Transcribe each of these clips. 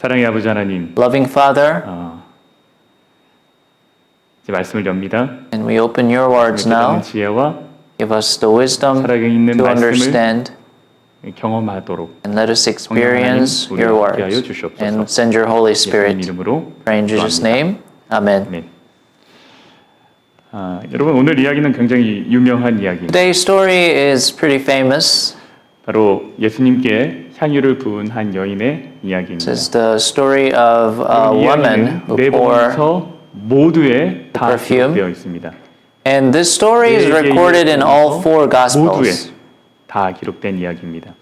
사랑의 아버지 하나님, Loving Father, 이제 말씀을 엽니다. and we open your words 깨닫는 now. 지혜와 Give us the wisdom 살아있는 to 말씀을 understand, 경험하도록 and let us experience 성령 하나님, your 우리와 함께하여 words. 주시옵소서. And send your Holy 예수님 Spirit. 이름으로 Pray in Jesus' 기도합니다. name. Amen. 아멘. 여러분 오늘 이야기는 굉장히 유명한 이야기입니다. Today's story is pretty famous. 바로 예수님께 향유를 부은 한 여인의 이야기입니다. This is the story of a 이 woman 이야기는 who 네 poured, 복음서 모두에 다 perfume. 기록되어 있습니다. and this story is 네 개의 recorded in all four 모두에 Gospels. 다 기록된 이야기입니다.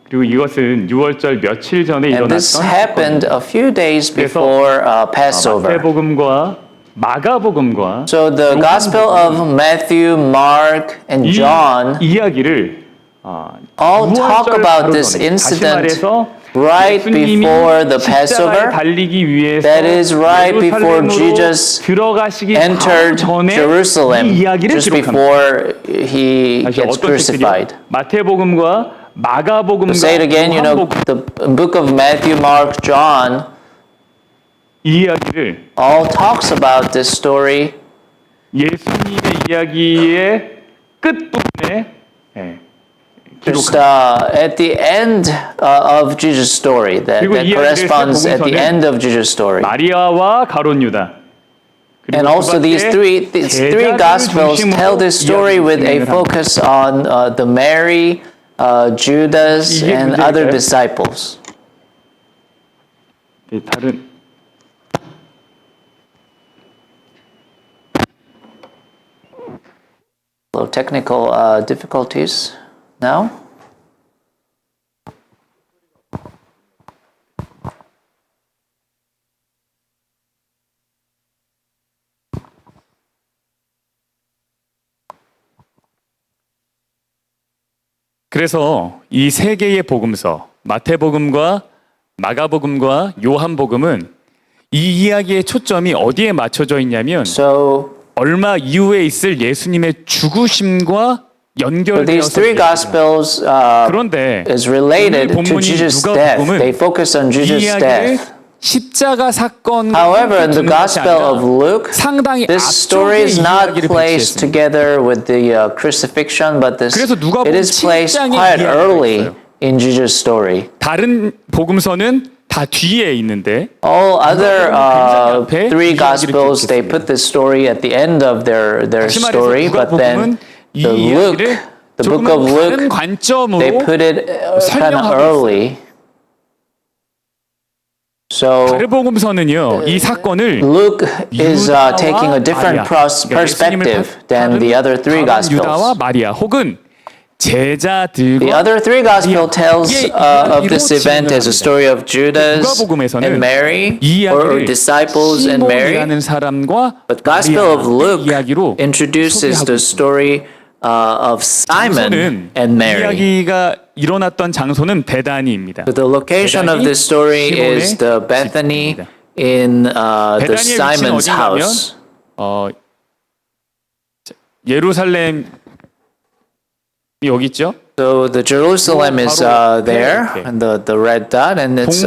그리고 이것은 6월절 며칠 전에 And 일어났던 this happened a few days before Passover. 마태복음과 마가복음과 So the Gospel of Matthew, Mark, and 이 John 이야기를 all talk 6월절 about 바로 this 전에, 다시 incident 말해서 right 예수님이 before the 십자가에 Passover. 달리기 위해서 That is right before 예루살렘으로 Jesus 들어가시기 바로 entered 전에 Jerusalem 이 이야기를 just 기록합니다. before he 다시 gets 어떤 crucified. 책들이요? 마태복음과 마가복음과 To say it again, you know, 요한복음 the book of Matthew, Mark, John 이 이야기를 all talks about this story. 예수님의 이야기의 끝부분에 Just 기록합니다. at the end of Jesus' story, that 그리고 이 이야기를 corresponds at the 복음서는 end of Jesus' story. 마리아와 가룟 유다 그리고 And also 그 these 밖에 three 제자들을 Gospels 중심으로 tell this story with a 이야기를 focus on the Mary, Judas, 이게 and 문제일까요? other disciples. 다른 Little technical difficulties now. 그래서 이 세 개의 복음서 마태복음과 마가복음과 요한복음은 이 이야기의 초점이 어디에 맞춰져 있냐면 So 얼마 이후에 있을 예수님의 죽으심과 these 연결되어서 three 있습니다. Gospels 그런데 is related 오늘 to 본문이 Jesus' death. 누가복음은 They focus on 이 Jesus' 이야기를 death. 십자가 사건 However, in the Gospel of Luke, 상당히 this story 앞쪽에 is 이 not 이야기를 placed 배치했습니다. together with the crucifixion, but 그래서 it 누가복음 is placed 7장에 quite 이야기가 early 있어요. in Jesus' story. 다른 복음서는 다 뒤에 있는데 All other 앞에 three 이야기를 Gospels, they 기록했습니다. put this story at the end of their 다시 말해서 story, but then 누가복음은 이 the Luke, 이야기를 the book 조금은 of 다른 Luke, 관점으로 they put it kind of 설명하고 early. So 마태복음서는요 이 사건을 Luke is 유다와 taking a different 마리아, 그러니까 perspective 예수님을 than the other three 가룟 유다와 Gospels. 마리아 혹은 The 제자들과 other three Gospel tells 이게 of 이야기로 this event as a 진행을 story of Judas 누가복음에서는 and Mary, 이 or 이야기를 disciples and Mary. 시몬이라는 사람과 But Gospel of 마리아의 Luke 이야기로 introduces 소개하고 the 있습니다. story of Simon 장소는 and 이 Mary. 이야기가 일어났던 장소는 베다니입니다. The location of this story is the Bethany in the 베다니의 위치는 Simon's 어디냐면 house. 예루살렘이 여기 있죠? So the Jerusalem is there, and the red dot, and it's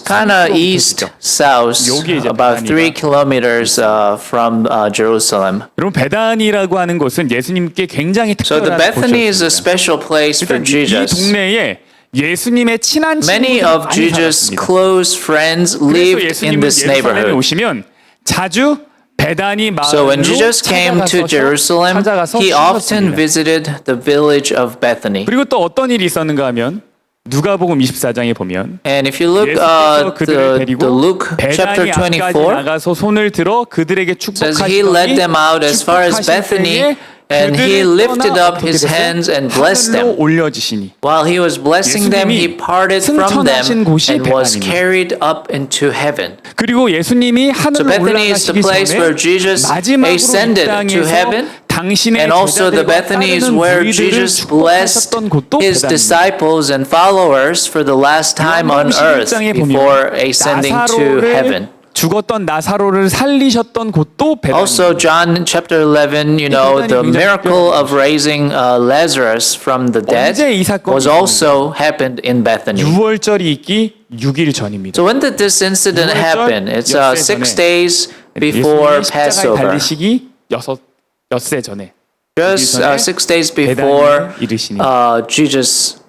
kind of east south, 여기 이제 about 3 베다니가 kilometers from Jerusalem. 여러분 베다니라고 하는 곳은 예수님께 굉장히 So the 특별한 Bethany is a 곳이었습니다. special place for 일단 이 Jesus. 동네에 예수님의 친한 Many 친구들이 of 많이 Jesus' 살았습니다. close friends 그래서 lived in 예수님은 this 예루살렘에 neighborhood. 오시면 자주 베다니 So when 마을로 Jesus came to Jerusalem, 찾아가서 he often 쉬었습니다. visited the village of Bethany. 그리고 또 어떤 일이 있었는가 하면 누가복음 24장에 보면 And if you look 예수께서 그들을 the 데리고 Luke chapter 베다니 앞까지 24, 나가서 손을 들어 그들에게 says he led them out as far as Bethany, and he lifted up his hands and blessed them. 올려지시니 While he was blessing them, he parted from them 승천하신 곳이 and was 베다니입니다. carried up into heaven. 그리고 예수님이 So 하늘로 Bethany is the 올라가시기 place where 전에 Jesus 마지막으로 이 ascended to 땅에서 heaven. 당신의 And also the 제자들과 Bethany is 따르는 where 무리들을 Jesus blessed 축복하셨던 곳도 his 베다니입니다. disciples and followers for the last time on earth 11장에 before 보면 ascending to heaven. 죽었던 나사로를 살리셨던 곳도 Also, 베다니입니다. John chapter 11, you know, the miracle of raising Lazarus from the dead 언제 이 사건이 was also happened in Bethany. 6월절이 있기 6일 전입니다. So when did this incident happen? It's 엿새 6 전에. days before 예수님이 십자가에 Passover. 달리시기 엿새 전에 Just 전에 6 days before 배단위에 이르시니 Jesus,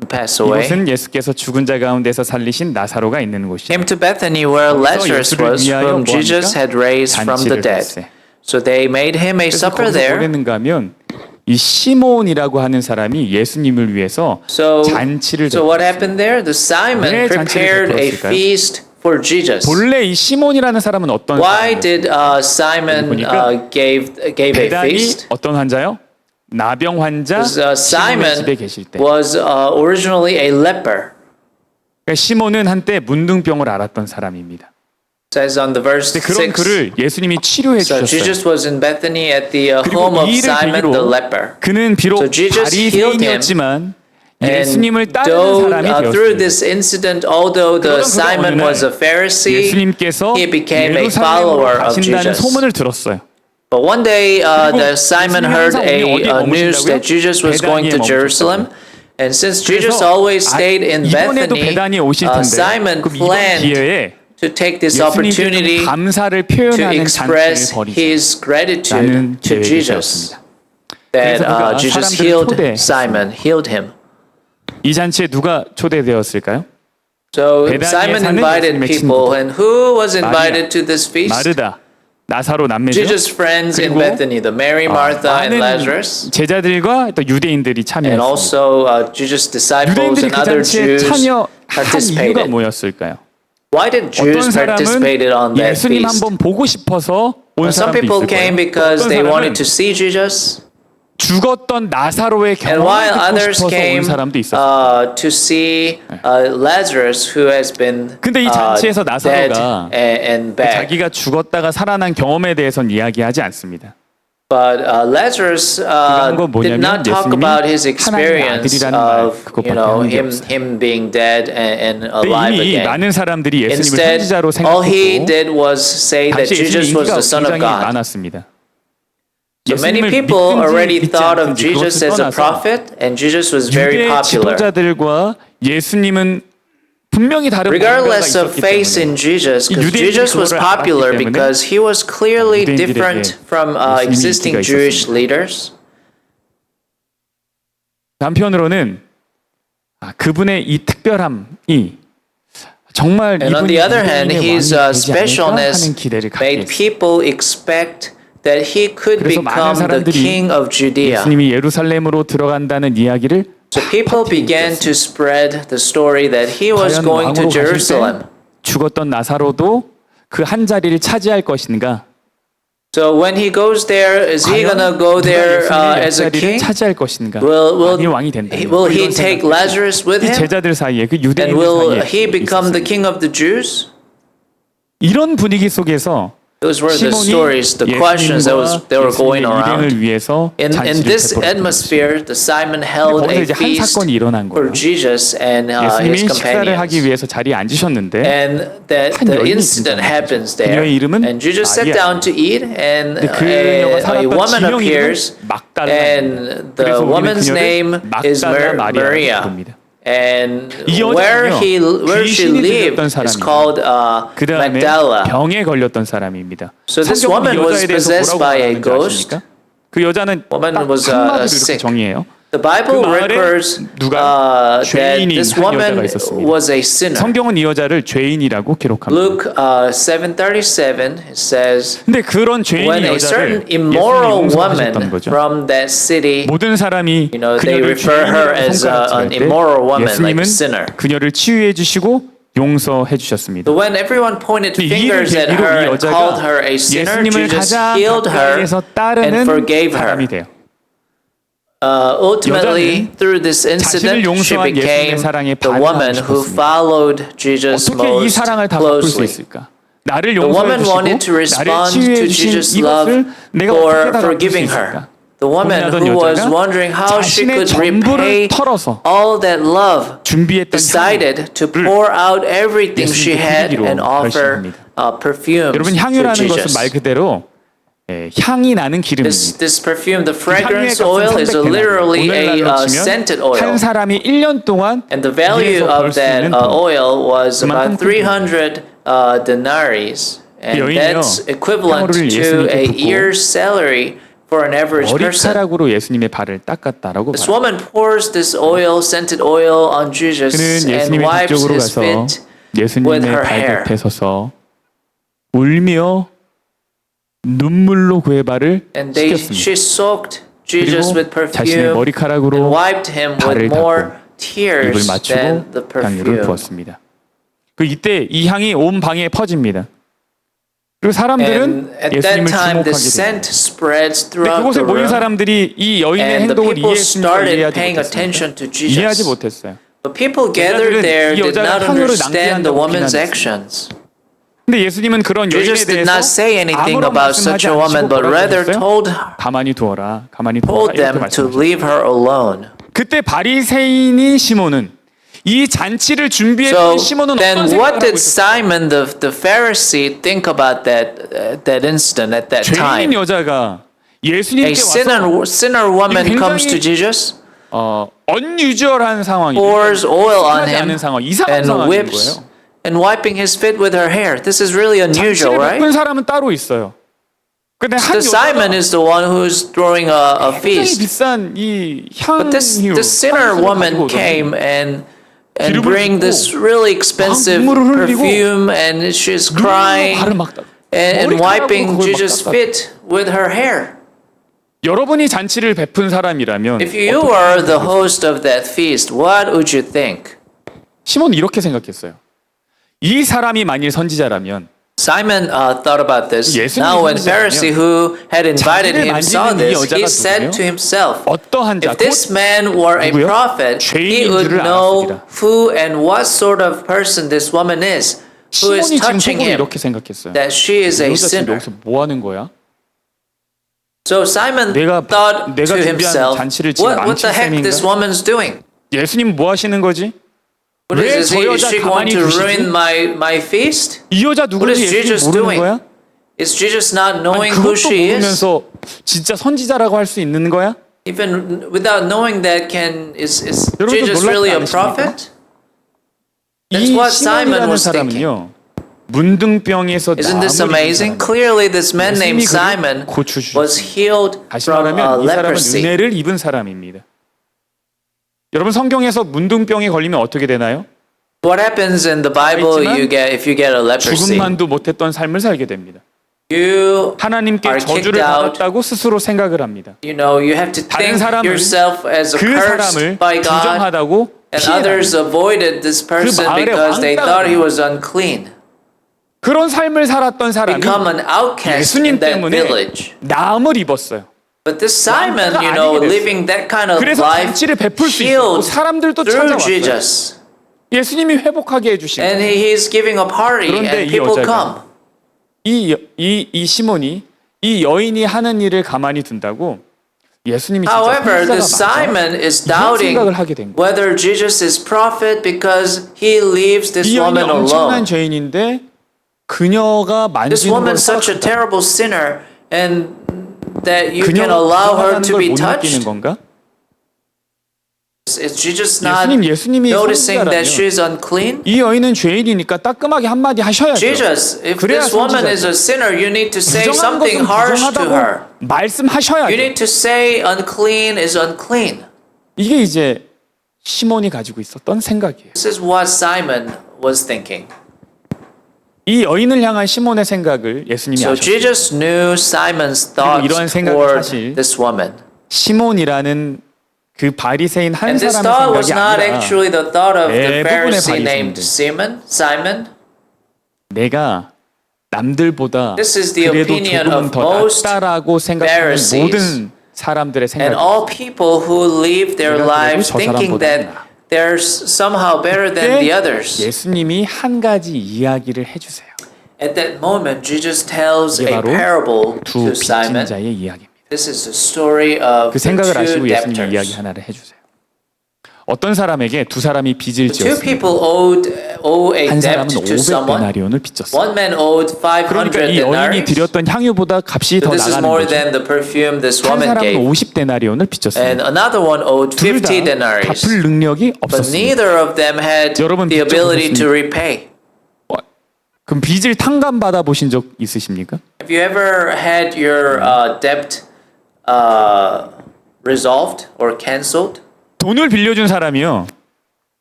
passed away. 이곳은 예수께서 죽은 자 가운데서 살리신 나사로가 있는 곳이에요. Came to Bethany where Lazarus was, whom Jesus had raised from the 잔치를 dead. 했어요. So they made him a 그래서 supper 거기서 there. 뭐랬는가 하면 이 시몬이라고 하는 사람이 예수님을 위해서 So, 잔치를 so what happened there? The Simon 왜 잔치를 prepared a 베풀었을까요? feast for Jesus. 본래 이 시몬이라는 사람은 어떤 Why 사람이에요? did Simon 보니까 gave a 배단이 feast? 어떤 환자요? 나병 환자 Because, 시몬의 집에 Simon 계실 때 was originally a leper. 그러니까 시몬은 한때 문둥병을 앓았던 사람입니다. Says on the verse 근데 그런 6. 그를 예수님이 치료해 So 주셨어요. Jesus was in Bethany at the 그리고 home of 이 일을 Simon 계기로 the leper. 그는 비록 So Jesus healed him, 바리새인이었지만 And 예수님을 따르는 though, 사람이 through 되었습니다. this incident, although the 그러던 Simon 어느 날 was a Pharisee, 예수님께서 he became a 예루살렘으로 follower of 가신다는 Jesus. 소문을 들었어요. But one day, the 그리고 Simon 예수님이 heard 항상 어디에 a news 머무신다고요? that Jesus was going to 배단위에 Jerusalem. And since Jesus 그래서 always stayed in 이번에도 Bethany, 배단위에 오실 텐데 Simon 그럼 이번 planned 기회에 to take this opportunity 예수님께 감사를 to 표현하는 express 잔치를 벌이자. his gratitude 라는 to 계획이 Jesus. 되었습니다. That 그래서 그가 Jesus 사람들을 healed 초대했어요. Simon, healed him. 이 잔치에 누가 초대되었을까요? So 배단위에 Simon 사는 invited 예수님의 people, 친구들. and who was invited to this feast? 마르다, 나사로 남매죠. Jesus' friends in 그리고 Bethany, the Mary, Martha, and 많은 Lazarus, 제자들과 또 유대인들이 and 참여했습니다. also Jesus' disciples 유대인들이 and 그 other 잔치에 Jews 참여한 이유가 participated. 뭐였을까요? Why did 어떤 Jews 사람은 participate on that 예수님 feast? 한번 보고 싶어서 온 Some 사람도 people 있을 거예요. came because 어떤 they 사람은 wanted to see Jesus, 죽었던 나사로의 and while 경험을 듣고 others 싶어서 came 온 사람도 있었어요. to see Lazarus, who has been 근데 이 잔치에서 dead 나사로가 and back. 자기가 죽었다가 살아난 경험에 대해서는 이야기하지 않습니다. But Lazarus 한 건 did not 뭐냐면 talk 예수님이 about his 하나님의 experience 아들이라는 말, of 그것밖에 하는 게 없어요. him being dead and 근데 alive 이미 again. 많은 사람들이 예수님을 Instead, 선지자로 all he 생각했고 did was say that 당시 Jesus 예수님 was 인기가 the Son of 굉장히 God. 많았습니다. So many 예수님을 people 믿든지 already 믿지 thought of 않든지 Jesus 그것을 as a 떠나서 prophet, and Jesus was very 유대 popular. 지도자들과 예수님은 분명히 다른 뭔가가 Regardless of 있었기 faith 때문에 in Jesus, because 유대인들이 Jesus was 그거를 popular 알았기 때문에 because he was clearly 유대인들에게 different from 예수님이 existing 인기가 Jewish 있었습니다. leaders. 한편으로는 그분의 이 특별함이 정말 And on 이분이 the other hand, 유대인의 왕이 his 되지 않을까 specialness 하는 기대를 갖게 made 했어요. people expect that he could 그래서 많은 become the 사람들이 king of Judea. 예수님이 예루살렘으로 들어간다는 이야기를 So people began to spread the story that he was 과연 going to 왕으로 가실 때 Jerusalem. 죽었던 나사로도 그 한 자리를 차지할 것인가? So when he goes there, is he 과연 gonna go 누가 there 예수님의 as a 옆자리를 king? 차지할 것인가? Will 아니 왕이 된다. will he take Lazarus with 이 him? 제자들 사이에 그 And 유대인들 will 사이에 he become the 있었어요. king of the Jews? 이런 분위기 속에서 Those were the 시몬이 stories, the questions that were going 예수님의 around. 일행을 위해서 In 잔치를 this 베풀었던 atmosphere, the Simon held 거기서 a 이제 한 feast 사건이 일어난 for 거예요. Jesus and his 예수님이 식사를 하기 companions. 위해서 자리에 앉으셨는데 And that 한 the 여인이 incident 등장하죠. happens there. 그녀의 이름은 And Jesus sat 마리아. down to eat, and 근데 그녀가 a 살았던 woman 지명 appears, 이름은 막달라. and the 그래서 우리는 woman's 그녀를 name is 막달라 마리아라고 Maria. 부릅니다. And 이 where 여자는요, she 귀신이 lived 들렸던 is 사람이에요. called 그 다음에 Magdala. 병에 걸렸던 사람입니다. So this 성경은 이 woman was 여자에 대해서 possessed 뭐라고 by a 말하는지 ghost. 아십니까? 그 여자는 Woman 딱 was, 한마디로 이렇게 sick. 정의해요. The Bible 그 마을에 records 누가 that 죄인인 this 한 woman 여자가 있었습니다. was a sinner. 성경은 이 여자를 죄인이라고 기록합니다. Luke 7:37 it says, 근데 그런 죄인인 when a 여자를 certain 예수님이 immoral 용서하셨던 woman 거죠. from that city, 모든 사람이 they 그녀를 refer her 죄인이라고 as an 손가락질할 immoral 때 woman, like 예수님은 a sinner. 그녀를 치유해 주시고 용서해 주셨습니다. But when everyone pointed 이 일을 fingers at 계기로 her 이 and called 여자가 her a sinner, 예수님을 Jesus 가장 healed her 가까이에서 and 따르는 forgave her. 사람이 돼요. Ultimately, 여자는 through this incident, 자신을 she 용서한 became 예수님의 사랑에 the woman 반응하고 who 싶었습니다. followed Jesus 어떻게 이 most 사랑을 다 바꿀 수 closely. 있을까? 나를 The 용서해 woman wanted to 주시고 나를 respond 치유해 to 주신 Jesus' 이것을 love 내가 어떻게 for 다 바꿀 수 forgiving her. 있을까? The woman 고민하던 who was 여자가 wondering how she 자신의 could 전부를 repay 털어서 all that love 준비했던 decided to pour out everything she 예수님께 had 드리기로 and offer 결심합니다. perfumes 여러분 to 향유라는 것은 Jesus. 말 그대로 향이 나는 기름입니다. This perfume, the 향의 fragrance 값은 oil, is 300 literally 오늘날로 a 치면 scented 한 oil. 사람이 1년 동안 And the value 일해서 벌 of 수 that 있는 돈. oil was 그만큼 about 300 denaries. And 여인이요, that's equivalent 향후를 to 예수님께 a 붓고 year's salary for an average person. 머리카락으로 예수님의 발을 닦았다라고 This 말합니다. woman pours this oil, scented oil, on Jesus 그는 and 예수님의 wipes 뒤쪽으로 his 가서 feet with 예수님의 her 발 hair. 옆에 서서 울며 눈물로 그의 발을 And 씻겼습니다. she soaked Jesus 그리고 with 자신의 perfume 머리카락으로 and wiped him 발을 with more 입을 tears 맞추고 than the 향유를 perfume. 부었습니다. 그 이때 이 향이 온 방에 퍼집니다. 그리고 사람들은 And at that 예수님을 time, the 주목하게 scent 됩니다. spreads 근데 throughout 그곳에 the 모인 room. 사람들이 이 여인의 And the 행동을 people 이해했습니까? started 이해하지 paying 못했습니까? attention to 이해하지 Jesus. 못했어요. But people gathered there 이 did 여자가 not 향유를 understand the 낭비한다고 woman's 비난했습니다. actions. 근데 예수님은 그런 여인에 Jesus did 대해서 not say anything 아무런 about 말씀하지 such a 않으시고 woman, but 뭐라고 rather 하셨어요? told 가만히 두어라, 가만히 두어라 told 이렇게 them to 말씀하셨어요. leave her alone. 그때 바리새인인 시몬은 이 잔치를 준비했던 So 시몬은 어떤 then, 생각을 what 하고 did 있었어요? Simon the Pharisee think about that incident at that 죄인인 time? 여자가 A 예수님께 와서 sinner woman 굉장히 comes to Jesus, 언유저한 상황이에요. pours oil on 하지 않은 him, 상황, 이상한 and 상황인 whips 거예요. and wiping his feet with her hair. This is really 잔치를 unusual, right? 베푼 사람은 따로 있어요. 근데 한 The Simon 여자가 is the one who's throwing a 굉장히 feast. 비싼 이 But 향유, this sinner 향수를 woman 가지고 오더니 came and 기름을 bring this really expensive 눈물을 흘리고 perfume, and she's 눈물로 crying 발을 막 닦아. and 머리카락으로 wiping 그걸 막 Jesus' 닦아. feet with her hair. 여러분이 잔치를 베푼 사람이라면 If you are the host of that feast, what would you think? 시몬은 이렇게 생각했어요. 이 사람이 만일 선지자라면 Simon thought about this. 예수님이 Now, when 선지자라면 Pharisee who had invited 자기를 him saw 만지는 이 this, 여자가 he said 누구예요? to himself, 어떠한 자, if this man were a 누구요? prophet, he 죄인인 would 줄을 know 알았습니다. who and what sort of person this woman is, who is 시몬이 지금 touching 속으로 him, 이렇게 생각했어요. that she is 이 a 여자 지금 sinner. 여기서 뭐 하는 거야? So Simon thought 내가 to 준비한 himself, 잔치를 지금 what the heck 망칠 this 셈인가? woman's doing? 예수님 뭐 하시는 거지? What 왜 is 저 this? Is 여자 she going 가만히 to 두시지? ruin my feast? 이 여자 What 누군지 is 예수님 Jesus 모르는 doing? 거야? Is Jesus not 아니, knowing who 그것도 she is? 모르면서 진짜 선지자라고 할 수 있는 거야? Even without knowing that, is 여러분 좀 Jesus 놀랍지 really a 않으십니까? prophet? That's 이 what Simon 시몬이라는 was thinking. 사람은요 문둥병에서 Isn't this 나무를 amazing? 입은 사람. Clearly, this man named 예수님이 그를 Simon 고쳐주셨어요. was healed 다시 from 말하면 이 사람은 leprosy. 은혜를 입은 사람입니다. 여러분 성경에서 문둥병에 걸리면 어떻게 되나요? What happens in the Bible? If you get a leprosy, 죽음만도 못했던 삶을 살게 됩니다. you 하나님께 are 저주를 kicked out. 받았다고 스스로 생각을 합니다. you have to 다른 think 사람은 yourself as a 그 cursed 사람을 by God, 부정하다고 and 피해라. others avoided this person 마을의 because they 왕따가 thought he 돼요. was unclean. 그런 삶을 살았던 사람이 Become an outcast 예수님 in that 때문에 village. 나음을 입었어요. But this Simon, 왕따가 아니게 됐어요. living that kind of 그래서 life, 잔치를 베풀 수 있었고 healed 사람들도 through 찾아왔어요. Jesus. 예수님이 회복하게 해주신 And 거예요. he's giving a party, 그런데 이 and people come. 여자가 이 시몬이 이 여인이 하는 일을 가만히 둔다고 예수님이 진짜 However, the 선지자가 맞아? Simon is 이런 doubting 생각을 하게 된 거예요. whether Jesus is prophet because he leaves this 이 여인이 woman 엄청난 alone. 죄인인데 그녀가 This 만지는 걸 woman's such a 허락했다. terrible sinner, and that you can 그녀가 allow her 하는 to 걸 be 못 느끼는 touched. 건가? Is Jesus not 예수님이 noticing that 선지자라면 she's unclean? 이 여인은 죄인이니까 따끔하게 한마디 하셔야죠. Jesus, if 그래야 this woman is 선지자죠. a sinner, you need to say 부정한 something 것은 harsh to her. 부정하다고 말씀하셔야죠. You need to say unclean is unclean. 이게 이제 시몬이 가지고 있었던 생각이에요. This is what Simon was thinking. 이 여인을 향한 시몬의 생각을 예수님이 So 아셨어요. Jesus knew Simon's 이러한 thoughts 생각이 toward 사실 this woman. 시몬이라는 그 바리새인 한 And this 사람의 thought was 생각이 not 아니라 actually the thought of the 대부분의 Pharisee named 바리새인들. Simon. 내가 남들보다 This is the 그래도 opinion 조금 of 더 most 낫다라고 생각하는 Pharisees. 모든 사람들의 And 생각이 all people who live their 내가 그래도 lives 저 thinking 사람보다 that 나아. they're somehow better than the others. 예수님이 한 가지 이야기를 해주세요. At that moment, Jesus tells 이게 a 바로 parable 두 to Simon. 빚진 자의 이야기입니다. This is the story of 그 the 생각을 two 아시고 예수님이 이야기 debtors. 하나를 해주세요. 어떤 사람에게 두 사람이 빚을 The two 지었습니다. people owed owe a 한 debt 사람은 to someone. 500데나리온을 빚졌어요. One man owed 500 그러니까 이 여인이 denarii. 드렸던 향유보다 값이 So 더 this is 나가는 more 거죠. than the perfume this 한 woman 사람은 gave. 50데나리온을 And 빚졌습니다. another one owed 둘 다 50 denaries. 갚을 능력이 But 없었습니다. neither of them had 여러분 the ability to 빚져보셨습니까? repay. 그럼 빚을 탕감받아 보신 적 있으십니까? Have you ever had your debt resolved or canceled? 돈을 빌려준 사람이요.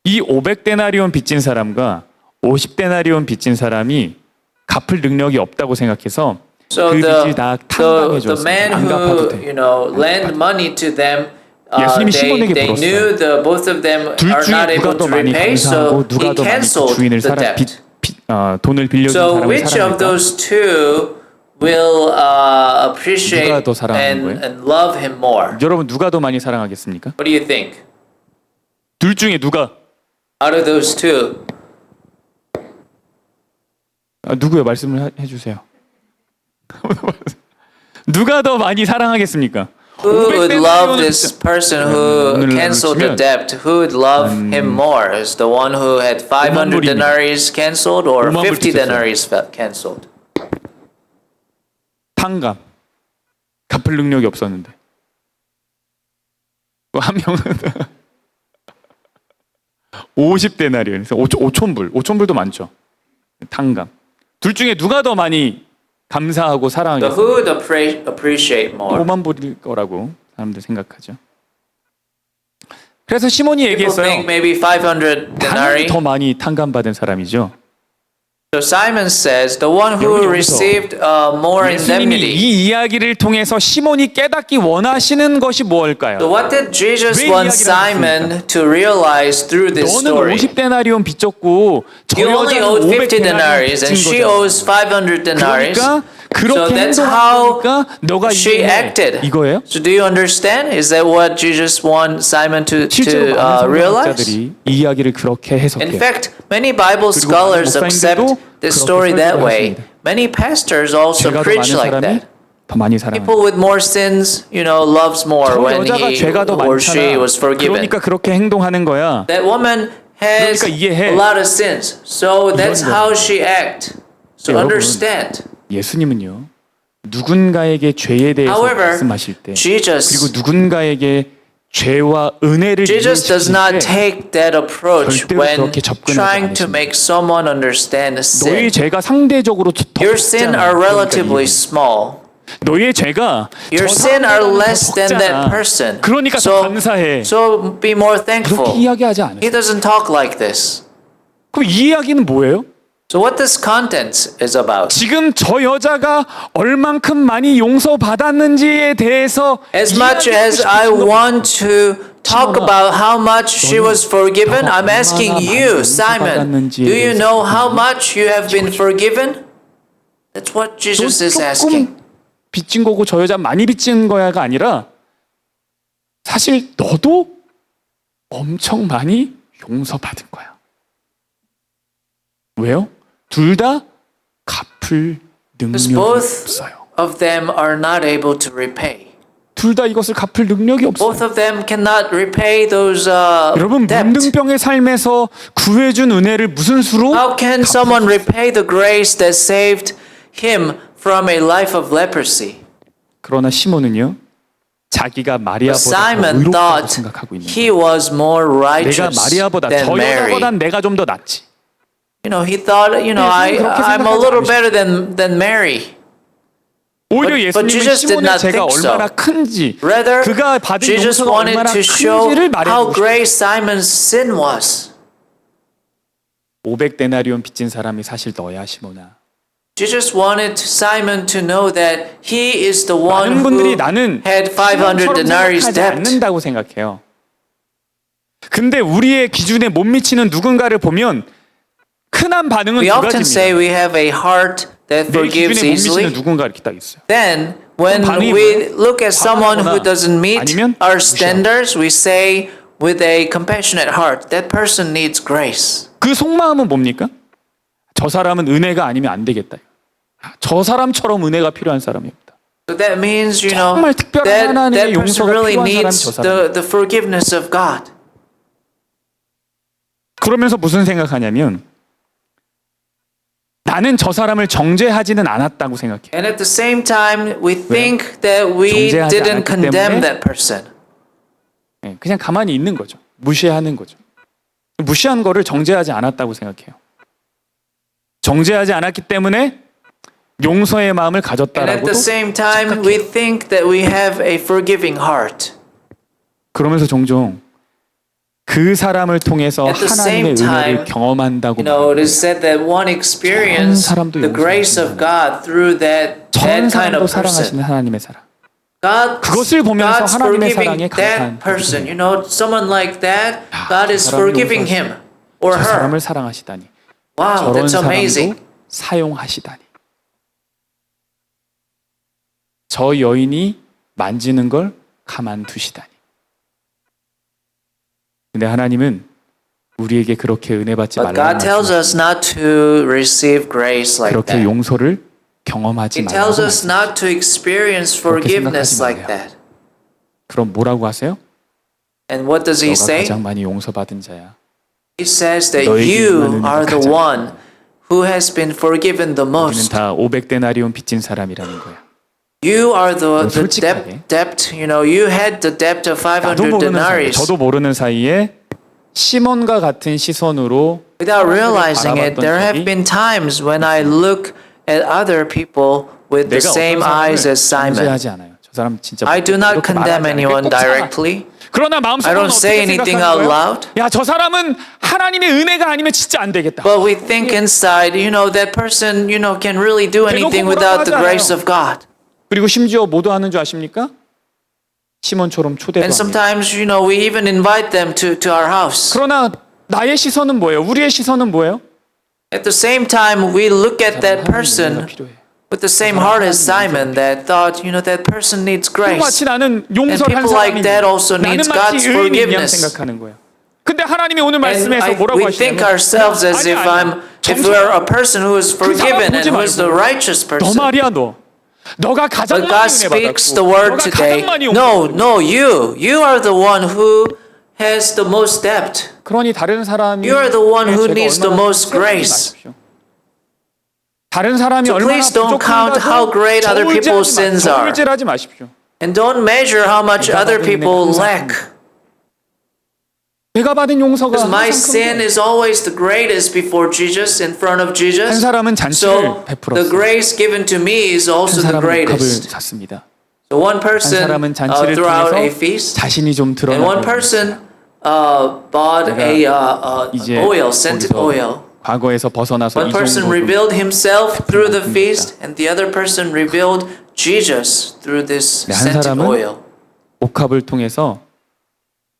이 500데나리온 빚진 사람과 50데나리온 빚진 사람이 갚을 능력이 없다고 생각해서 So 그 the 빚을 다 the 탕감해 줬어요. man 안 갚아도 who 돼. lend money to them, 예수님이 시몬에게 they knew the both of them 둘 are 중에 not 누가 able 더 to 많이 repay, 감사하고 so 누가 he 더 많이 그 canceled 주인을 the 사랑 debt. 돈을 빌려준 So 사람을 which of 사랑할까? those two will appreciate 누가 더 사랑하는 거예요? and love him more? 여러분 누가 더 많이 사랑하겠습니까? What do you think? 둘 중에 누가? Out of those two, 누구요? 말씀을 해주세요. 누가 더 많이 사랑하겠습니까? who would love 500데나리온을 this person who 오늘 canceled the 치면 debt? Who would love him more? Is the one who had 500 불입니다. denaries canceled or 5만 불 50 찢었어요. denaries canceled? 탕감. 갚을 능력이 없었는데. 한 명은 50데나리온, 5천불. 5천불도 많죠. 탕감. 둘 중에 누가 더 많이 감사하고 So 사랑하겠습니까? who would appreciate more? 5만 불일 거라고 사람들 생각하죠. 그래서 시몬이 People 얘기했어요. think maybe 500 당연히 denarii. 더 많이 탕감받은 사람이죠. So Simon says the one who 여러분, 여기서 received more 예수님이 indemnity. 이 이야기를 통해서 시몬이 깨닫기 원하시는 것이 So 무엇일까요? what did Jesus 왜 want 이야기를 Simon to realize through this 너는 story? 50데나리온 빚졌고 저 You only 여자는 owed 50 500데나리온 denaries and 빚진 she 거잖아. owes 500 denaries. 그러니까 So 그렇게 that's how 행동하니까 너가 she 이해해. acted. 이거예요? So do you understand? Is that what Jesus wants Simon to 실제로 많은 realize? 성경학자들이 이 이야기를 그렇게 In 해석해요. fact, many Bible 그리고 scholars 많은 accept 목사님들도 this 그렇게 story that 설교를 way. 하십니다. Many pastors also 죄가 더 preach 많은 like 사람이 that. 더 많이 사랑한다. People with more sins, loves more 저 when 여자가 he 죄가 더 or she 많잖아. was forgiven. 그러니까 그렇게 행동하는 거야. That woman has 그러니까 이해해. a lot of sins, so that's 이런 how she act. So 여러분, understand. 예수님은요. 누군가에게 죄에 대해서 However, 말씀하실 때 그리고 Jesus 누군가에게 죄와 은혜를 does 이해시킬 not 때 take that approach 절대로 when 그렇게 접근하지 trying to 않으십니다. make someone understand a 너의 sin. 죄가 상대적으로 더 Your sin 적잖아. are 그러니까 relatively 이해해. small. 너의 죄가 Your 저 sin are 사람보다는 더 less than that 적잖아. person. 그러니까 더 So, 감사해. so be more thankful. 그렇게 이야기하지 않아요. He doesn't talk like this. 그럼 이 이야기는 뭐예요? So what this content is about? 지금 저 여자가 얼만큼 많이 용서받았는지에 대해서 As much 이야기하고 as I 싶은 거- want to talk about how much she was forgiven, I'm asking you, Simon, do you know how much you have been forgiven? That's what 너 Jesus is asking. 조금 빚진 거고 저 여자 많이 빚진 거야가 아니라 사실 너도 엄청 많이 용서받은 거야. 왜요? 둘 다 갚을 Because 능력이 both 없어요. of them are not able to repay. 둘 다 이것을 갚을 능력이 없어요. Both of them cannot repay those 여러분 debt. 문둥병의 삶에서 구해준 은혜를 무슨 수로? How can someone repay the grace that saved him from a life of leprosy? 그러나 시몬은요 자기가 But 마리아보다 더 Simon 의롭다고 thought 생각하고 있는 he was more 거예요. 내가 righteous 마리아보다 than 저 Mary. 여자보단 내가 좀 더 낫지. He thought, I'm a little better than Mary. 오히려 But 예수님은 Jesus did 시몬의 not 죄가 think so. 얼마나 큰지 Rather, 그가 받은 Jesus 용서가 wanted 얼마나 to show 큰지를 how 말해주고 great Simon's sin was. 500데나리온 빚진 사람이 사실 너야 시몬아. Jesus wanted Simon to know that he is the one 많은 who 분들이 나는 had 500 시몬처럼 denaries 생각하지 debt. 않는다고 생각해요. 근데 우리의 기준에 못 미치는 누군가를 보면 흔한 반응은 We 두 often say 가지입니다. we have a heart that 내 forgives 기준에 못 미치는 easily. 누군가 이렇게 딱 있어요. Then, when 반응이 we 뭐예요? look at someone who 화나거나 doesn't meet 아니면 our 무시하고. standards, we say with a compassionate heart, that person needs grace. 그 속마음은 뭡니까? 저 사람은 은혜가 아니면 안 되겠다. 저 사람처럼 은혜가 필요한 사람입니다. So that means, 정말 특별한 that 하나님의 person 용서가 really 필요한 사람이 needs 저 사람. the forgiveness of God. 그러면서 무슨 생각하냐면 나는 저 사람을 정죄하지는 않았다고 생각해. And at the same time, we think that we 정죄하지 didn't 않았기 condemn 때문에 that person. 예, 그냥 가만히 있는 거죠. 무시하는 거죠. 무시한 거를 정죄하지 않았다고 생각해요. 정죄하지 않았기 때문에 용서의 마음을 And at 가졌다라고도 the same time, we think that we have a forgiving heart. 그러면서 종종 그 사람을 통해서 At the 하나님의 same 은혜를 time, 경험한다고 You know, it 말해요. is said that one experienced 사람도 the grace of God through that 전 kind 사람도 of person. 사랑하시는 하나님의 사랑. God, 그것을 보면서 God's 하나님의 forgiving 사랑에 감사한 that person. You know, someone like that, 야, God 저 is 사람이 forgiving him or 저 her. 사람을 사랑하시다니. Wow, 저런 that's amazing. 사람도 사용하시다니. 저 여인이 만지는 걸 가만두시다니. 근데 하나님은 우리에게 그렇게 은혜 받지 But 말라고 God tells us 말씀하십니다. not to receive grace like 그렇게 that. 용서를 경험하지 He 말라고 tells us 말씀하십니다. not to experience forgiveness 생각하지 like 말래요. that. 그럼 뭐라고 하세요? And what does he 너가 say? 가장 많이 용서받은 자야. He says that 너에게 you 임하는 are 은혜가 the 가장 one who has been forgiven the 우리는 most. 다 500데나리온 빚진 사람이라는 거야. You are the 솔직하게. debt, you know, you had the debt of 나도 500 모르는 사이에, denaries. 저도 모르는 사이에 시몬과 같은 시선으로 Without realizing it, 바라봤던 there have 적이 been times when I look at other people with the 내가 same 어떤 eyes as 사람을 Simon. 정죄하지 않아요. 저 사람 진짜 I do not 이렇게 condemn 말하지 않아요. anyone 꼭 참아. directly. 그러나 I 마음속으로는 don't say 어떻게 anything 생각하는 out 거예요? loud. 야, 저 사람은 하나님의 은혜가 아니면 진짜 안 되겠다. But we think inside, you know, that person, you know, can really do anything 뭐라고 without the 하잖아요. grace of God. 그리고 심지어 뭐도 하는 줄 아십니까? 시몬처럼 초대도 And 합니다. sometimes, you know, we even invite them to our house. 그러나 나의 시선은 뭐예요? 우리의 시선은 뭐예요? At the same time, we look at that 하나님의 은혜가 person 필요해. with the same heart as Simon that thought, you know, that person needs 또 grace. 마치 나는 And 용서를 한 people like 사람이 that also 나는 needs 마치 God's 의인이냐 forgiveness. 생각하는 거예요. 근데 하나님이 오늘 And 말씀에서 뭐라고 we think 하시냐면 ourselves as if if we're a person who is forgiven and who is the righteous 너 person. 말이야 너. 너가 가장 But 많이 God 은혜 speaks 받았고 the word 너가 today. 가장 많이 No, 용서받았고 no, you are the one who has the most debt. 그러니 다른 사람이 You are the one who 제가 needs the 얼마나 most 세지 grace. 마십시오. 다른 사람이 So 얼마나 please don't count how 부족한가도 great other people's sins are. 저울질하지 마십시오. And don't measure how much 내가 other 받은 people 은혜가 항상 lack. 내가 받은 용서가 Because my 항상 큰 sin 거예요. is always the greatest before Jesus, in front of 한 Jesus. 사람은 잔치를 So the 베풀었어요. grace given to me is 한 also the 사람은 컵을 greatest. 샀습니다. So one 한 person 사람은 잔치를 threw out a 통해서 feast, 자신이 좀 and one 드러나고 person bought a 이제 oil, scented 거기서 oil. 과거에서 벗어나서 One 이 person 정도로 revealed himself through the 만듭니다. feast, and the other person revealed Jesus through this 네, 한 scented 사람은 oil. 옥합을 통해서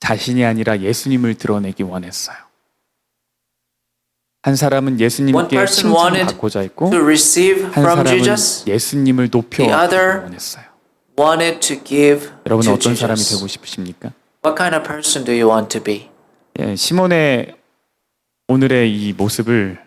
자신이 아니라 예수님을 드러내기 원했어요. 한 사람은 One 예수님께 person 칭찬을 wanted 받고자 했고 to receive 한 from 사람은 Jesus, 예수님을 높여 The other 원했어요. wanted to give 여러분 to 어떤 사람이 Jesus. 되고 싶으십니까? What kind of person do you want to be? 예, 시몬의 오늘의 이 모습을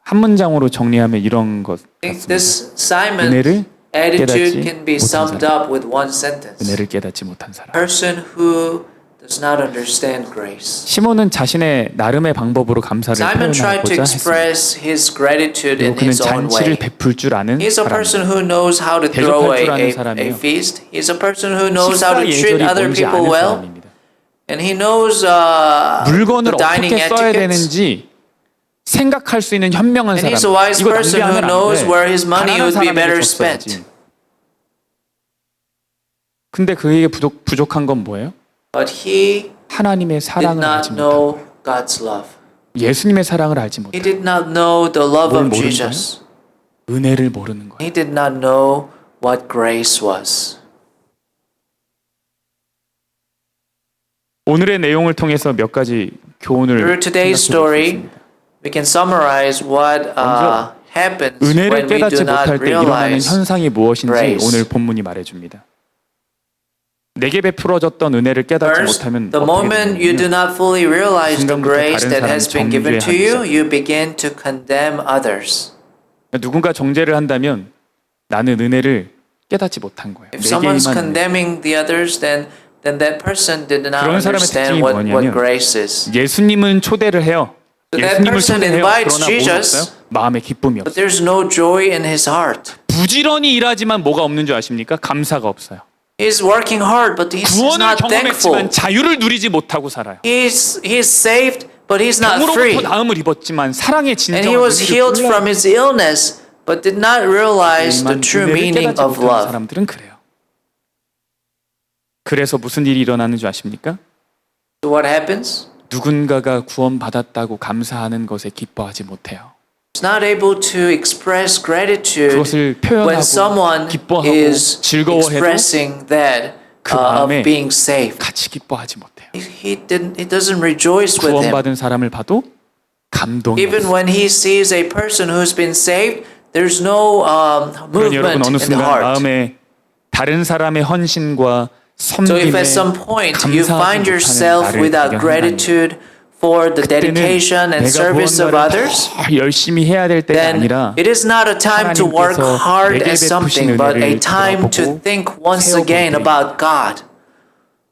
한 문장으로 정리하면 이런 것 I think 같습니다. this Simon's 은혜를 attitude 깨닫지 can be 못한 summed 사람. up with one sentence. 은혜를 깨닫지 못한 사람. Person who does not understand grace. 시몬은 자신의 나름의 방법으로 감사를 Simon tried to 표현하고자 했습니다. express his gratitude 그리고 in 그는 his own 잔치를 way. 베풀 줄 아는 He's a 사람입니다. person who knows how to 대접할 throw 줄 아는 a 사람이에요. feast. He's a person who knows how 식사 to treat 예절이 other 뭔지 people 아는 well. 사람입니다. And he knows 물건을 the dining 어떻게 써야 etiquettes. 되는지 생각할 수 있는 현명한 And 사람. he's a wise 이거 person who 낭비하면 안 knows 돼. where his money 가난한 would be 사람에게 better 줬어야지. spent. 근데 그에게 부족한 건 뭐예요? But he 하나님의 did 사랑을 알지 not 못하고 know God's love. 예수님의 사랑을 알지 He 못하고 did not know the love 뭘 of 모르는 Jesus. 은혜를 모르는 거예요. He did not know what grace was. 오늘의 내용을 통해서 몇 가지 교훈을 Through today's 생각해 볼 수 story, 있습니다. we can summarize what 먼저 happens 은혜를 when we 깨닫지 do not 못할 때 일어나는 realize. 현상이 무엇인지 grace. 오늘 본문이 말해줍니다. 내게 베풀어졌던 은혜를 깨닫지 First, 못하면 the 어떻게 moment you do 되냐면 not fully realize the 순간부터 grace 다른 that 사람을 has been given to 정죄하기 you, 시작해요. you begin to condemn others. 누군가 정죄를 한다면 나는 은혜를 깨닫지 못한 거예요. If someone's 내게만 condemning the others, then that person did not 그런 사람의 understand 특징이 what 뭐냐면 grace is. 예수님은 초대를 해요. So that 예수님을 person 소개해요. invites 그러나 뭐가 Jesus, 없어요? 마음에 기쁨이 but 없어요. there's no joy in his heart. 부지런히 일하지만 뭐가 없는 줄 아십니까? 감사가 없어요. He's working hard, but he's 구원을 not thankful. 경험했지만 자유를 누리지 못하고 살아요. He's saved, but he's not 병으로부터 free. 나음을 입었지만 사랑의 And 진정한 he was 의미를 healed 몰라요. from his illness, but did not realize the true 은혜를 meaning 깨닫지 of 못하는 love. 사람들은 그래요. 그래서 무슨 일이 일어나는 줄 아십니까? So what happens? 누군가가 구원받았다고 감사하는 것에 기뻐하지 못해요. He's not able to express gratitude 그것을 when 표현하고 someone 기뻐하고 is 즐거워해도 expressing that 그 of 마음에 being saved. 같이 기뻐하지 못해요. He doesn't rejoice with him. 구원받은 사람을 봐도 감동이 Even 없어요. when he sees a person who's been saved, there's no 그러니 여러분 movement 어느 in the 순간 heart. 마음에 다른 사람의 헌신과 So if 섬김에 at some point you find 감사하지 yourself 못하는 나를 without 발견한다면 gratitude for the dedication and 내가 service of 무언가를 others, 더 열심히 해야 될 때가 then 아니라 it is not a time to work 하나님께서 hard 내게 at something, 베푸신 but a 은혜를 time to 돌아보고 think once 세워볼 again 때 about God,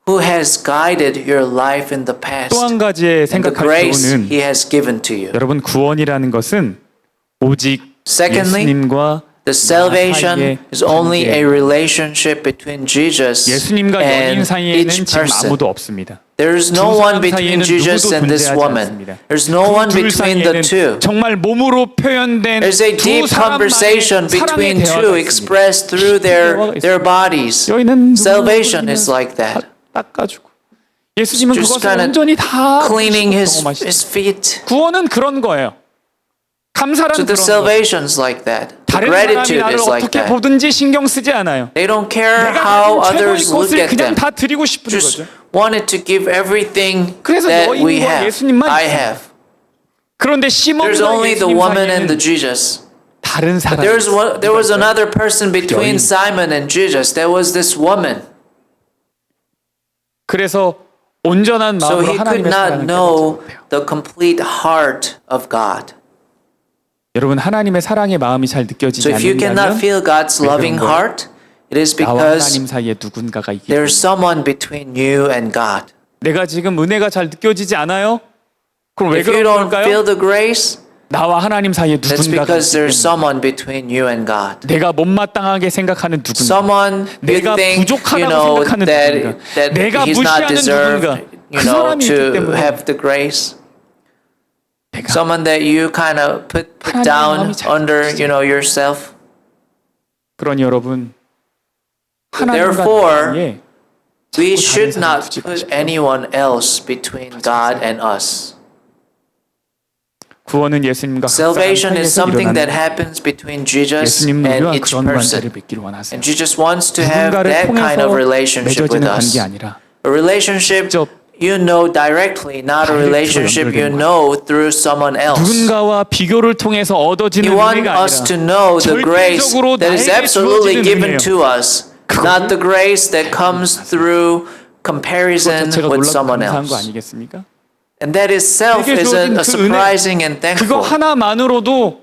who has guided your life in the past, 또 한 가지의 and the 생각할 grace 필요는 He has given to you. 여러분 구원이라는 것은 오직 Secondly, 예수님과 The salvation is only a relationship between Jesus 예수님과 여인 and 사이에는 each 지금 person. 아무도 없습니다. There's no 두 one 사람 between 사이에는 Jesus 누구도 and this 존재하지 woman. 않습니다. There's no one 둘 between the 사이에는 two. 정말 몸으로 표현된 There's a 두 deep 사람만의 conversation 사랑의 between 대화가 two 있습니다. expressed through their bodies. 여인은 Salvation is like that. 닦아주고 예수님은 Just 그것을 kind 온전히 다 of cleaning his 경험하시죠. feet. 구원은 그런 거예요. 감사란 So the 그런 거예요. salvation's like that. The 다른 사람이 gratitude 나를 is like 어떻게 that. 보든지 신경 쓰지 않아요. They don't care 내가 how 가진 최고의 others look 것을 at 그냥 them. 다 드리고 싶은 Just 거죠. wanted to give everything 그래서 that we 여인과 have. 예수님만 I 있어요. have. 그런데 There's 시몬과 only the 예수님 woman and the 사이에는 Jesus. 다른 사람이 There was another person between 여인. Simon and Jesus. There was this woman. 그래서 온전한 So 마음으로 he could 하나님의 not 사랑을 깨닫지 know 못해요. the complete heart of God. 여러분 하나님의 사랑의 마음이 잘 So 느껴지지 if you cannot 않는다면 feel God's 왜 loving 그런 거예요? heart, it is 나와 because 하나님 사이에 누군가가 있기 there's 때문에. someone between you and God. 내가 지금 은혜가 잘 느껴지지 않아요? 그럼 왜 If you 그런 don't feel 걸까요? the grace, 나와 하나님 사이에 that's 누군가가 because 있기 there's 때문에. someone between you and God. 내가 못마땅하게 생각하는 누군가, Someone you 내가 think, 부족하다고 생각하는 누군가, that 내가 he's not 무시하는 deserved, 누군가, 그 사람이 있기 to 때문에 have the grace. 내가 Someone that you kind of put 하나님의 down 마음이 잘 under, 느껴지죠. yourself. 그러니 여러분 하나님과 Therefore, 나의 We 자꾸 should 다른 사람 not 두지 put 마십시오. anyone else between God and us. 구원은 예수님과 Salvation is 사이에서 something that 일어나는 happens between Jesus 예수님 and 우리와 each 그런 관계를 person. 맺기를 원하세요. And Jesus wants to have 누군가를 that kind of 통해서 relationship with 맺어지는 us. 관계 아니라 A relationship 직접 you know directly, not a 다이렉트로 relationship you 연결되는 know through someone else. 누군가와 비교를 통해서 He 얻어지는 wants 은혜가 us to 아니라 know the grace 절대적으로 that is 나에게 absolutely 주어지는 given 은혜예요. to us, not the grace that comes through 그것 comparison 자체가 with 놀랍고 someone 감사한 거 else. 아니겠습니까? And that itself 내게 is 주어진 a 그 surprising and 그거 thankful. 하나만으로도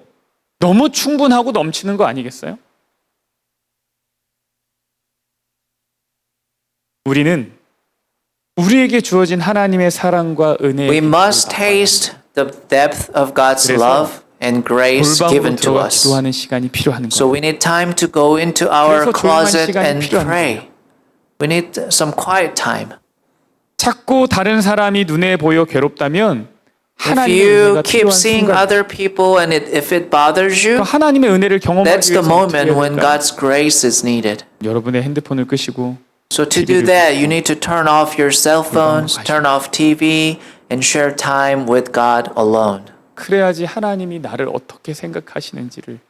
너무 충분하고 넘치는 거 아니겠어요? 우리는 우리에게 주어진 하나님의 사랑과 은혜의 We must taste the depth of God's 그래서 love and grace given 골방으로 to 들어가 us. 기도하는 시간이 필요한 So 거예요. we need time to go into our 그래서 조용한 closet 시간이 and 필요한 pray. We need some quiet time. 자꾸 다른 사람이 눈에 보여 괴롭다면 If 하나님의 you 은혜가 keep 필요한 seeing 순간 other people and if it bothers you, 하나님의 은혜를 경험하기 that's the 위해서 어떻게 moment 해야 when 될까요? God's grace is needed. 여러분의 핸드폰을 끄시고 So to do that, you need to turn off your cell phones, turn off TV, and share time with God alone. 그래야지 하나님이 나를 어떻게 생각하시는지를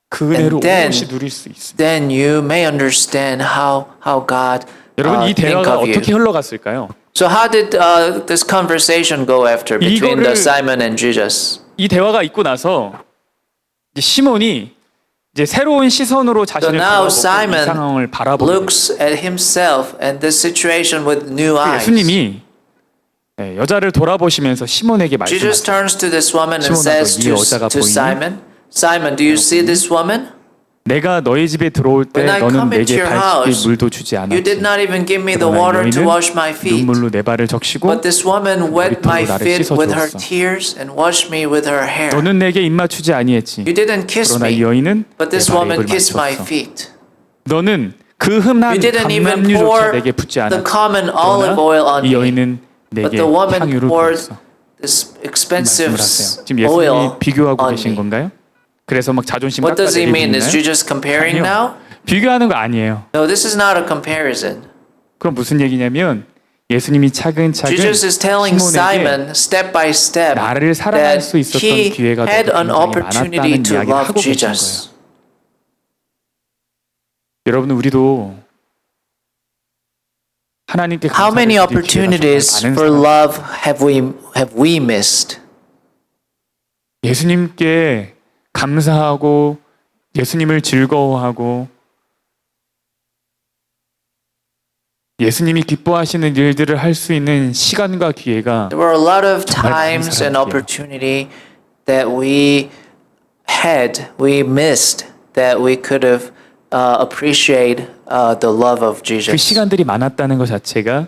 그 은혜로 And then- 오롯이 누릴 수 있습니다. Then you may understand how God 여러분 이 think 대화가 of you. 어떻게 흘러갔을까요? So how did this conversation go after between the 이거를- Simon and Jesus? 이 대화가 있고 나서 이제 시몬이 이제 새로운 시선으로 자신을 now 돌아보고 이 Simon 상황을 바라보고 Looks at himself and this situation with new eyes. 예수님이 여자를 돌아보시면서 시몬에게 Jesus 말씀하셨어요. turns to this woman and 시몬아, says 이 여자가 to 보이니? Simon, Simon, do you see this woman? 내가 너희 집에 들어올 때 When I 너는 come into 내게 your 발씻길 house, 물도 주지 You did 않았지. not even give me the 그러나 water to 여인은 wash my feet. 눈물로 내 발을 적시고 But this woman wet my 머리털로 나를 feet with her 씻어주었어. tears and washed me with her hair. 너는 내게 입 맞추지 아니했지. You didn't kiss 그러나 이 me, 여인은 but 내 this 발에 woman 입을 kissed my 맞췄어. feet. 너는 그 흔한 You didn't even 감람류조차 pour 내게 붓지 the 않았지. common olive oil on 이 me, 여인은 but 내게 the woman 향유를 poured 부었어. this expensive 말씀을 하세요. 지금 oil 예수님이 비교하고 on 계신 me. 건가요? 그래서 막 자존심 What does he 깎아내리고 mean? Is 있나요? Jesus comparing 아니요. now? 비교하는 거 아니에요. No, this is not a comparison. 그럼 무슨 얘기냐면 예수님이 차근차근 Jesus is telling 시몬에게 Simon step by step 나를 사랑할 that 수 있었던 he 기회가 had an 너도 굉장히 opportunity 많았다는 to 이야기를 love 하고 계신 Jesus. 거예요. 여러분 우리도 하나님께 How many 감사를 드릴 기회가 opportunities 정말 for 많은 love have we missed? 예수님께 감사하고 예수님을 즐거워하고 예수님이 기뻐하시는 일들을 할 수 있는 시간과 기회가 There were a lot of 정말 많은 times and 사람들이에요. opportunity that we missed, that we could have appreciate the love of 그 Jesus. 시간들이 많았다는 것 자체가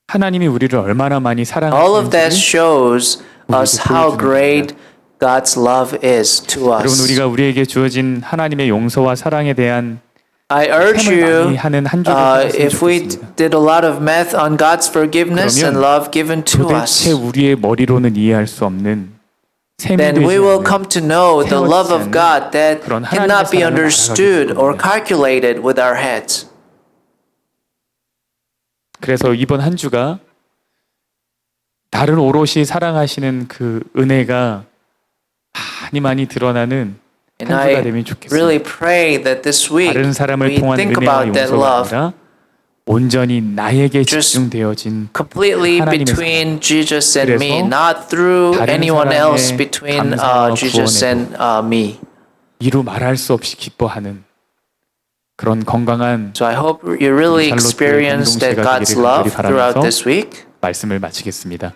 하나님이 우리를 얼마나 많이 All of that 사랑하시는지 shows us how great God's love is to 여러분 us. 우리가 우리에게 주어진 하나님의 용서와 사랑에 대한 I urge 셈을 많이 you, 하는 한 주를 살았으면 if we 좋겠습니다. did a lot of math on God's forgiveness and 그러면 love given to 도대체 us, 우리의 머리로는 이해할 수 없는 셈이 then 되지 we will 않는 come to know the love of God that 그런 cannot be 하나님의 사랑을 understood 알아가게 될 or 겁니다. calculated with our heads. 그래서 이번 한 주가 나를 오롯이 사랑하시는 그 은혜가 많이 드러나는 And 한 주가 I 되면 좋겠습니다. really pray that this week 다른 사람을 we 통한 think 은혜와 about that 용서가 love 아니라 온전히 나에게 Just 집중되어진 completely 하나님의 between Jesus and me, 그래서 not through 다른 anyone else 사람의 between 감사와 Jesus and me. 이루 말할 수 없이 기뻐하는 그런 건강한 So I hope you really 샬롯교회 experience that 공동체가 God's 되기를 love 간절히 throughout 바라면서 this week. 말씀을 마치겠습니다.